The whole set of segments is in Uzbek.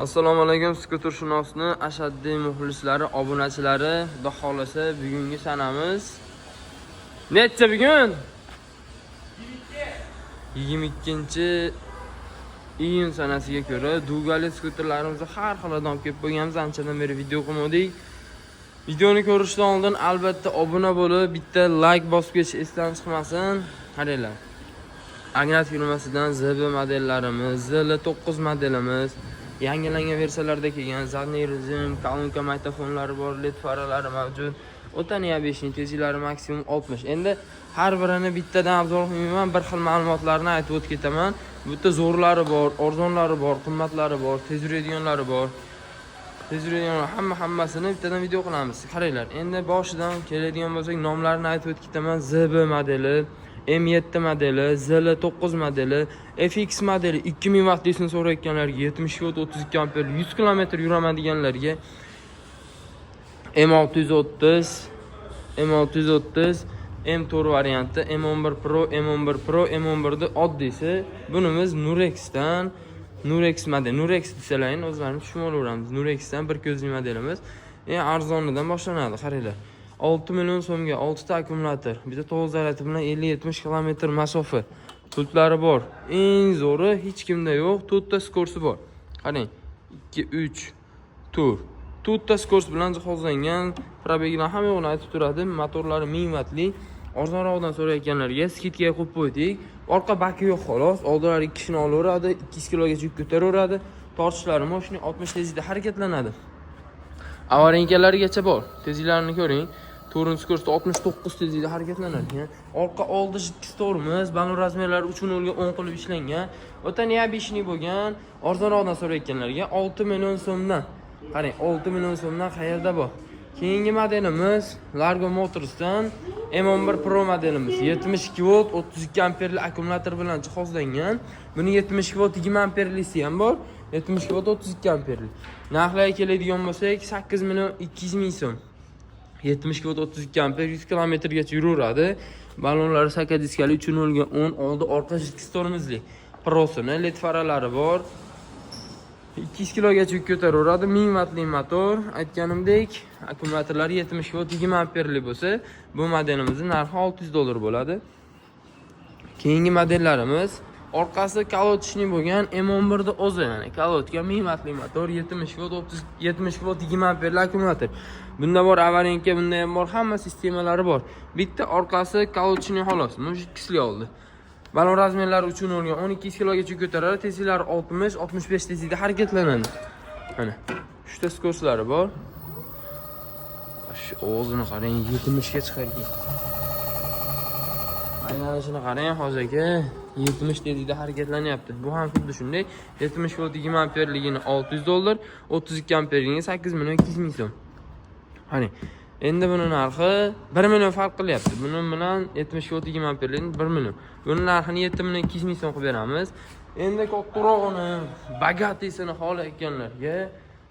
Assalomu alaykum skutershunosni ashaddiy muxlislari, obunachilari. Xudo xolasa bugungi sanamiz necha bugun? 22-iyun sanasiga ko'ra Dugali skuterlarimizni har xildan olib kelib qo'yganmiz. Anchadan beri video qilmadik. Videoni ko'rishdan oldin albatta obuna bo'lib, bitta like bosib ketish esdan chiqmasin. Qaranglar. Agnat firmasidan ZB modellarimiz, ZL9 modelimiz, yangilangan versiyalarda kelgan zadniy rejim, kolonka mikrofonlari bor, LED faralari mavjud. O'ta neobeshning tezliklari maksimum 60. Endi har birini bittadan obzor qilmayman, bir xil ma'lumotlarni aytib o'tib ketaman. Bu yerda zo'rlari bor, arzonlari bor, qimmatlari bor, tez yuradiganlari bor. Tez yuradigan hammasini bittadan video qilamiz. Qaranglar, endi boshidan keladigan bo'lsak, nomlarini aytib o'tib ketaman. ZB modeli, M7 modeli, ZL9 modeli, FX modeli 2000 wattlisini so'rayotganlarga, 70 watt 32 amper 100 km yuraman deganlarga M630, M4 varianti, M11 Pro, M11 Pro, M11 oddiysi. Bunimiz Nurexdan, Nurex model, Nurex desalaring o'zlarini tushunib olaveramiz. Nurexdan bir ko'zli modelimiz. Arzonidan boshlanadi, qaranglar. 6 million so'mga 6 ta akkumulyator, bitta 9 zarati bilan 50-70 km masofa. Pultlari bor. Eng zo'ri hech kimda yo'q, 4 ta skorsi bor. Qarang, 2-3 tur. 4 ta skors bilan jihozlangan. Probeglar hamma yo'qni aytib turadi. Motorlari 1000 wattli. Arzonroqdan so'rayotganlarga skidga qo'yib qo'ydik. Orqa baki yo'q xolos. Oldilari 2 kishini olaveradi, 200 kilogacha yuk ko'taraveradi. Tortishlari mashina 60 tezlikda harakatlanadi. Avarinkalarigacha bor. Tezliklarini ko'ring. To'rtinchi kursda 69 tezlikda harakatlanadi. Orqa oldi jidkistorimiz, balon razmerlari 3.0 ga 10 qilib ishlangan. O'ta neobeshniy bo'lgan. Arzonroqdan so'rayotganlarga 6 million so'mdan. Qarang, 6 million so'mdan qayerda bor? Keyingi modelimiz Largo Motors'dan M11 Pro modelimiz. 72 volt 32 amperli akkumulyator bilan jihozlangan. Buni 72 volt 20 amperlisi ham bor. 72 volt 32 amperli. Narxlarga keladigan bo'lsak, 8 million 200 ming so'm. 70 volt 32 amper 100 km gacha yuraveradi. Balonlari saka diskali 3.0 ga 10, oldi orqa jidkistorimizli. Prosini, LED faralari bor. 200 kilogacha yuk ko'taraveradi. 1000 wattli motor. Aytganimdek, akkumulyatorlari 70 volt 20 amperli bo'lsa, bu modelimizning narxi $600 bo'ladi. Keyingi modellarimiz orqasi kalotchni bo'lgan M11 da o'zi, ya'ni kalotga 1000 wattli motor, 70 volt 20 amperli akkumulyator. Bunda bor avarinka, bunda ham bor, hamma sistemalari bor. Bitta orqasi kalotchni xolos, mujik kisli oldi. Balon razmerlari 3.0 ga 12 kilogacha ko'taradi, tezliklari 60-65 tezlikda harakatlanadi. Mana, 3 ta skorslari bor. Shu o'zini qarang, 70 ga chiqargan. Aylanishini qarang, hozir aka 70 tezlikda harakatlanyapti. Bu ham xuddi shunday. 70 volt 20 amperligini $600, 32 amperligini 8 million 200 ming so'm. Qarang, endi buni narxi 1 million farq qilyapti. Buni bilan 70 volt 20 amperligini 1 million. Buni narxini 7 million 200 ming so'm qilib beramiz. Endi kattarog'ini, bagatisini xohlayotganlarga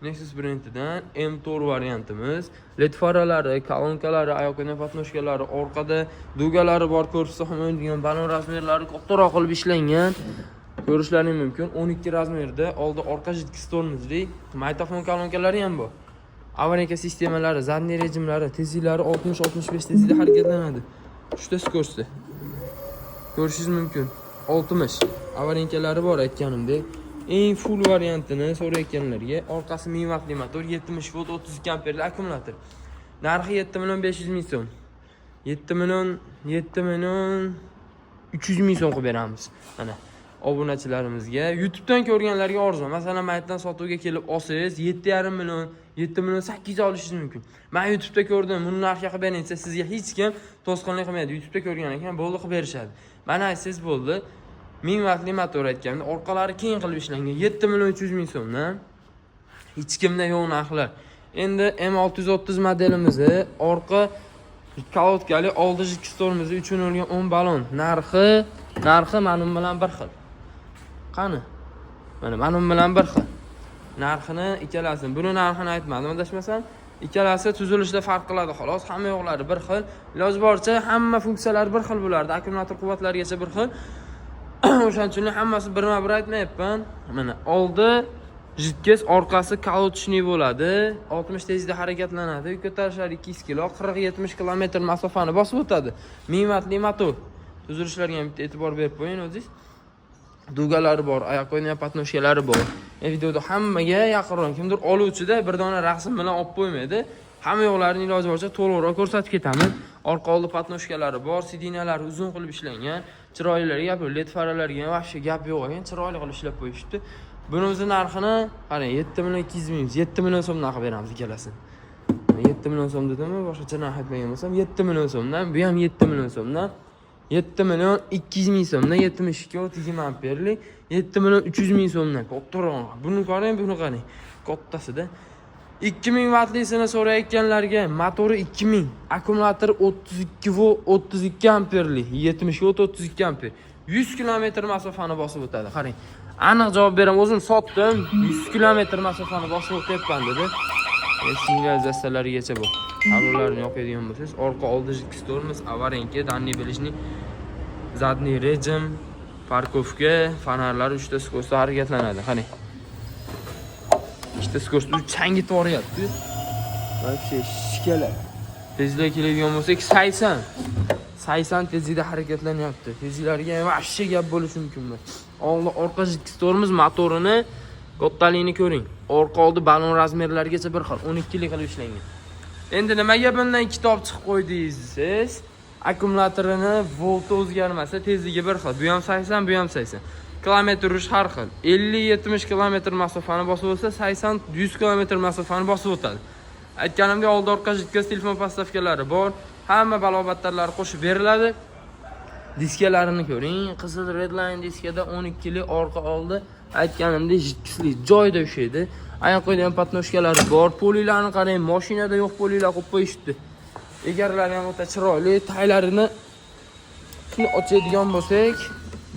Nexus brendidan M4 variantimiz, LED faralari, kolonkalari, oyoqning patnoshkalari, orqada dugalari bor, ko'rsa ham o'ynagan balon razmerlari kattaroq qilib ishlangan. Ko'rishlaring mumkin. 12 razmerda, oldi orqa jidkistormizli, mikrofon kolonkalari ham bor. Avarinka sistemalari, zadniy rejimlari, tezliklari 60-65 tezlikda harakatlanadi. 3 ta skorsda. Ko'rishingiz mumkin. 60. Avarinkalari bor aytganimdek. Eng full variantini so'rayotganlarga orqasi 1000 wattli motor, 70 volt 32 amperli akkumulyator. Narxi 7 million 500 ming so'm. 7 million 300 ming so'm qilib beramiz. Mana obunachilarimizga, YouTube'dan ko'rganlarga arzon. Masalan, maytdan sotuvga kelib olsangiz 7,5 million, 7 million 800 olishingiz mumkin. Men YouTube'da ko'rdim, buni narxiga qilib bering desa, sizga hech kim to'sqinlik qilmaydi. YouTube'da ko'rgan ekan, bo'ldi qilib berishadi. Mana aytsangiz bo'ldi. 1000 wattli motor aytganimda, orqalari keng qilib ishlangan 7 million 300 ming so'mdan. Hech kimda yo'q narxlar. Endi M630 modelimizni orqa kalotkali oldi jidkistorimizni 3.0 ga 10 balon. Narxi mana bu bilan bir xil. Qani? Mana bu bilan bir xil. Narxini ikkalasini, buni narxini aytmadim, adashmasam. Ikkalasi tuzilishda farq qiladi xolos. Hamma yo'qlari bir xil. Iloji boricha hamma funksiyalari bir xil bo'lardi. Akkumulyator quvvatlarigacha bir xil. O'shaning uchun hammasi birma-bir aytmayapman. Mana oldi Jitkes orqasi kalotchniy bo'ladi. 60 tezda harakatlanadi. Yuk ko'tarishlari 200 kg, 40-70 km masofani bosib o'tadi. 1000 wattli motor. Tuzilishlarga ham bitta e'tibor berib qo'ying o'zingiz. Dugalari bor, oyoq qo'ygan patnoshkalari bor. Videoda hammaga yaqinroq kimdir oluvchida bir dona rasm bilan olib qo'ymaydi. Hamma yo'qlarini iloji boricha to'liqroq ko'rsatib ketaman. Orqa oldi patnoshkalari bor, sidinalari uzun qilib ishlangan. Chiroylilar gap yo'q, led faralarga ham vaqti gap yo'q ekan, chiroyli qilib ishlab qo'yishibdi. Bunimizni narxini qarang, 7 million 200 ming, 7 million so'mdan qilib beramiz ikkalasini. 7 million so'm dedimmi, boshqacha narx aytmagan bo'lsam, 7 million so'mdan, bu ham 7 million so'mdan. 7 million 200 ming so'mdan 72 volt 20 amperli 7 million 300 ming so'mdan kattaroq. Buni qarang, buni qarang. Kattasida 2000 wattlisini so'rayotganlarga motori 2000, akkumulyatori 32 volt 32 amperli 70 volt 32 amper 100 km masofani bosib o'tadi. Qarang. Aniq javob beraman, o'zim sotdim. 100 km masofani bosib o'tyapman dedi. Signalizatsiyalarigacha bu. Avvallarni yoqadigan bo'lsangiz, orqa oldi jitkistorimiz, avarenka, danni bilishni, zadniy rejim, parkovka, fonarlar 3 ta skorosta harakatlanadi. Qarang. 2 ta skorosta changi to'ryapti. Вообще shikala. Tezda keladigan bo'lsak 80 tezda harakatlanyapti. Tezlarga vahshiy gap bo'lishi mumkin emas. Oldi orqa jitkistorimiz motorini kattaligini ko'ring. Orqa oldi balon razmerlarigacha bir xil 12 lik qilib ishlangan. Endi nimaga bundan kitob chiqib qo'ydingiz siz? Akkumulyatorini volti o'zgarmasa, tezligi bir xil. Bu ham 80, bu ham 80. Kilometr urish har xil. 50-70 km masofani bosib o'tsa, 80-100 km masofani bosib o'tadi. Aytganimdek, oldi orqa jitkaz telefon postavkalari bor. Hamma balobatlarlari qo'shib beriladi. Diskalarini ko'ring. Qizil Redline diskada 12 lik orqa oldi. Aytganimdek, jitkizli joyda ushlaydi. Oyoq qo'ygan patnoshkalari bor. Polilarni qarang, mashinada yo'q polilar qo'yib qo'yishdi. Egarlari ham o'ta chiroyli. Taylarini ochadigan bo'lsak,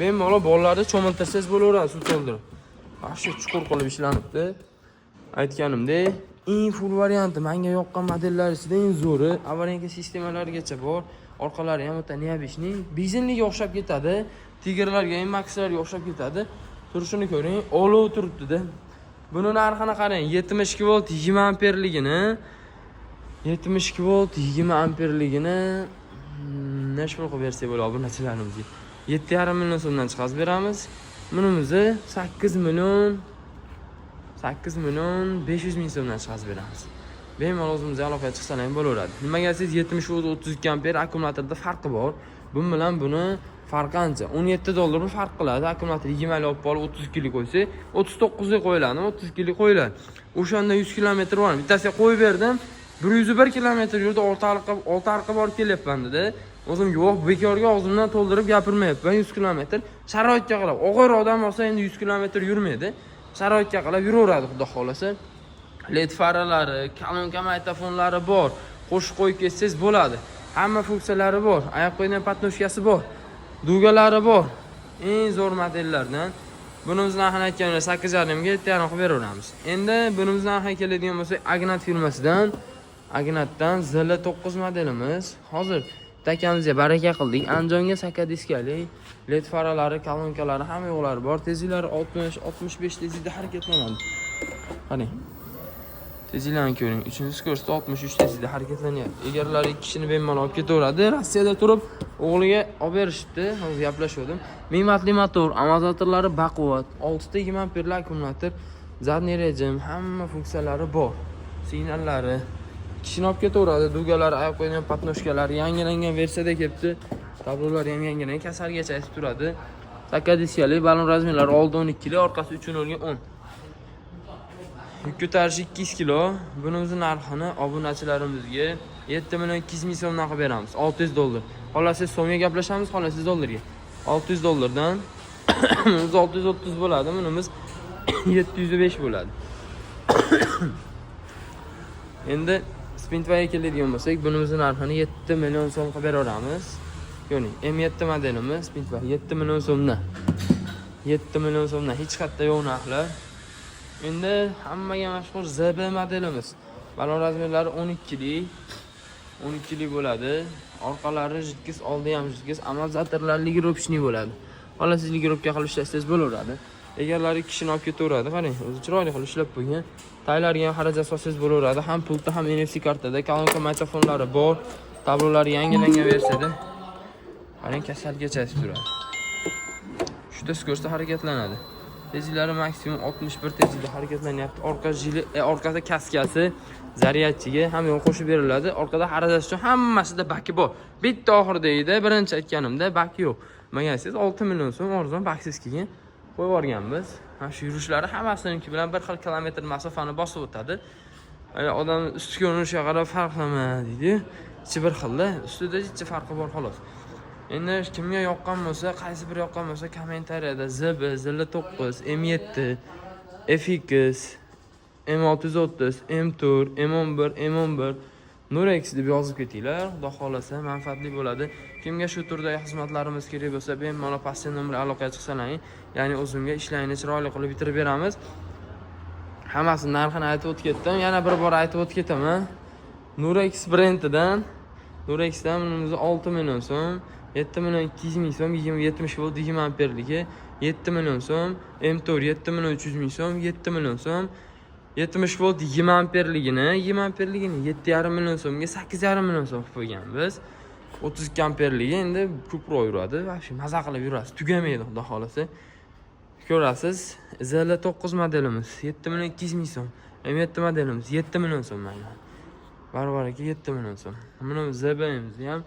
bemalol bolalarni cho'miltirsangiz bo'laveradi, suv to'ldirib. Yaxshi chuqur qilib ishlanibdi. Aytganimdek, eng full varianti menga yoqqan modellar ichida eng zo'ri. Avarenka sistemalarigacha bor. Orqalari ham o'ta neobishniy. Benzinliga o'xshab ketadi. Tigerlarga ham Maxlarga o'xshab ketadi. Turishini ko'ring, olov turibdi-da. Buni narxini qarang, 72 volt 20 amperligini 72 volt 20 amperligini nechta qilib bersak bo'ladi obunachilarimizga. 7,5 million so'mdan chiqarib beramiz. Bunimizni 8 million 500 ming so'mdan chiqarib beramiz. Bemalol o'zimizga aloqaga chiqsa ham bo'laveradi. Nimaga siz 70 volt 32 amper akkumulyatorda farqi bor. Bun bilan buni farqi qancha? 17 dollar farq qiladi. Akkumulyator 20 lik olib qolib 32 lik qo'ysa, 39 lik qo'yiladi, 32 lik qo'yiladi. O'shanda 100 km bor. Bittasiga qo'yib berdim. 101 km yurdi, olti arqa borib kelyapman dedi. O'zim yo'q, bekorga og'zimdan to'ldirib gapirmayapman. 100 km sharoitga qarab. Og'ir odam olsa endi 100 km yurmaydi. Sharoitga qarab yuraveradi, xudo xolasa. LED faralari, kolonka magnitofonlari bor. Qo'shib qo'yib ketsangiz bo'ladi. Hamma funksiyalari bor. Oyoq qo'ygan patnoshkasi bor. Dugalari bor. Eng zo'r modellardan. Bunimiz narxini aytganlar 8,5 ga 7,5 qilib beraveramiz. Endi bunimiz narxiga keladigan bo'lsak, Agnat firmasidan, Agnatdan ZL9 modelimiz. Hozir takamizga baraka qildik. Anjonga saka diskali, LED faralari, kolonkalari hamma yo'qlari bor. Tezliklari 60-65 tezlikda harakatlanadi. Qarang. Tezliklarni ko'ring. 3-skorsda 63 tezlikda harakatlanyapti. Egarlar 2 kishini bemalol olib ketaveradi. Rossiyada turib o'g'liga olib berishibdi. Hozir gaplashdim. 1000 wattli motor, amortizatorlari baquvvat, 6 ta 20 amperli akkumulyator, zadniy rejim, hamma funksiyalari bor. Signallari kishini olib ketaveradi. Dugalari, oyoq qo'ygan patnoshkalari yangilangan versiyada kelibdi. Tablolari ham yangilangan, kasalgacha aytib turadi. Saka diskali, balon razmerlari oldi 12 lik, orqasi 3.10. Yuk ko'tarishi 200 kg. Bunimiz narxini obunachilarimizga 7 million 200 ming so'mdan qilib beramiz. 600 dollar. Xolasiz so'mga gaplashamiz, xolasiz dollarga. 600 dollardan bunimiz 630 bo'ladi, bunimiz 705 bo'ladi. Endi Spinway keladigan bo'lsak, bunimiz narxini 7 million so'm qilib beraveramiz. Ko'ring, M7 modelimiz Spinway 7 million so'mdan. 7 million so'mdan hech qayerda yo'q narxlar. Endi hammaga mashhur ZB modelimiz. Balon razmerlari 12 lik. 12 lik bo'ladi. Orqalari jitkiz, oldi ham jitkiz, amortizatorlar ligropishniy bo'ladi. Xola siz ligropga qilib ishlasangiz bo'laveradi. Egalari kishini olib ketaveradi. Qarang, o'zi chiroyli qilib ishlab qo'ygan. Taylarga ham xarajat solsangiz bo'laveradi. Ham pultda, ham NFC kartada, kolonka mikrofonlari bor. Tablolari yangilangan versiyada. Qarang, kasalgacha aytib turadi. 3 skorochda harakatlanadi. Tezliklari maksimum 61 tezlikda harakatlanyapti. Orqa jili, orqada kaskasi, zaryadchiga ham yo'q qo'shib beriladi. Orqada xarajat uchun hammasida baki bor. Bitta oxirida edi, birinchi aytganimda baki yo'q. Magansiz 6 million so'm arzon baksiz kelgan. Qo'yib yuborganmiz. Mana shu yurishlari hammasiniki bilan 1 xil kilometr masofani bosib o'tadi. Odam ustiga urishiga qarab farqlama deydi. Ichi bir xilda, ustida ichi farqi bor xolos. Endi kimga yoqqan bo'lsa, qaysi biri yoqqan bo'lsa, kommentariyada ZB, ZL9, M7, FX, M630, M4, M11, M11, Nurex deb yozib ketinglar. Xudo xolasa manfaatli bo'ladi. Kimga shu turdagi xizmatlarimiz kerak bo'lsa, bemalol pastda nomer aloqaga chiqsalaring, ya'ni o'zimga ishlayni chiroyli qilib bitirib beramiz. Hammasini narxini aytib o'tib ketdim. Yana bir bor aytib o'tib ketaman. Nurex brendidan, Nurexdan bunimiz 6 million so'm, 7 million 200 ming so'm, 70 volt 20 amperligi, 7 million so'm, M4 7 million 300 ming so'm, 7 million so'm, 70 volt 20 amperligini 7,5 million so'mga 8,5 million so'm qilib qo'yganmiz. 32 amperligi endi ko'proq yuradi va shu maza qilib yurasiz, tugamaydi xudo xolasa. Ko'rasiz, ZL9 modelimiz 7 million 200 ming so'm, M7 modelimiz 7 million so'm mana. Barbaraga 7 million so'm. Buni ZB'mizni ham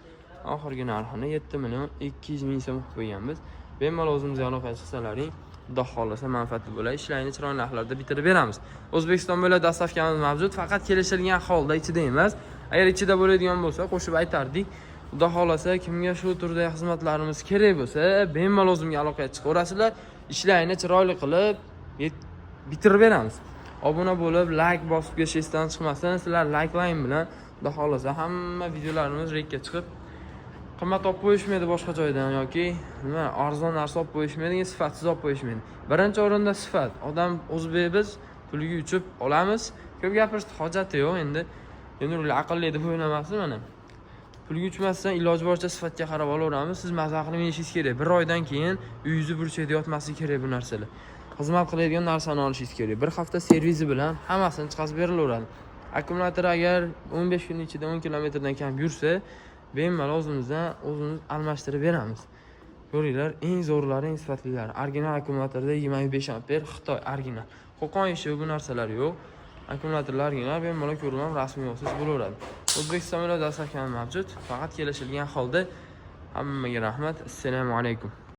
oxirgi narxini 7 million 200 ming so'm qilib qo'yganmiz. Bemalol o'zimizga aloqaga chiqsalaring, xudo xolasa manfaatli bo'ladi. Ishlarni chiroyli narxlarda bitirib beramiz. O'zbekiston bo'ylab dastavkamiz mavjud, faqat kelishilgan holda ichida emas. Agar ichida bo'ladigan bo'lsa, qo'shib aytardik. Xudo xolasa kimga shu turdagi xizmatlarimiz kerak bo'lsa, bemalol o'zimga aloqaga chiqaverasizlar. Ishlarni chiroyli qilib bitirib beramiz. Obuna bo'lib, like bosib ketishingizdan chiqmasin. Sizlar likelang bilan xudo xolasa hamma videolarimiz rekka chiqib, qimmat olib qo'yishmaydi boshqa joydan yoki nima arzon narsa olib qo'yishmaydi, sifatsiz olib qo'yishmaydi. Birinchi o'rinda sifat. Odam o'zbekmiz, puliga uchib olamiz. Ko'p gapirishni hojati yo'q endi. Endi aqlli deb o'ylamasdan mana. Pulga uchmasdan iloji boricha sifatga qarab olaveramiz. Siz mazza qilib yetishingiz kerak. Bir oydan keyin uyingizni burchakda yotmasligi kerak bu narsalar. Xizmat qiladigan narsani olishingiz kerak. Bir hafta servisi bilan hammasini chiqazib berilaveradi. Akkumulyator agar 15 kun ichida 10 kilometrdan kam yursa, bemalol o'zimiz almashtirib beramiz. Ko'ringlar, eng zo'rlari, eng sifatlilari. Original akkumulyatorda 25 amper Xitoy original. Qo'qon ishi bu narsalar yo'q. Akkumulyatorlar original, bemalol ko'rib ham rasmiy olsangiz bo'laveradi. O'zbekiston bo'ylab dastavkamiz mavjud. Faqat kelishilgan holda. Hammaga rahmat. Assalomu alaykum.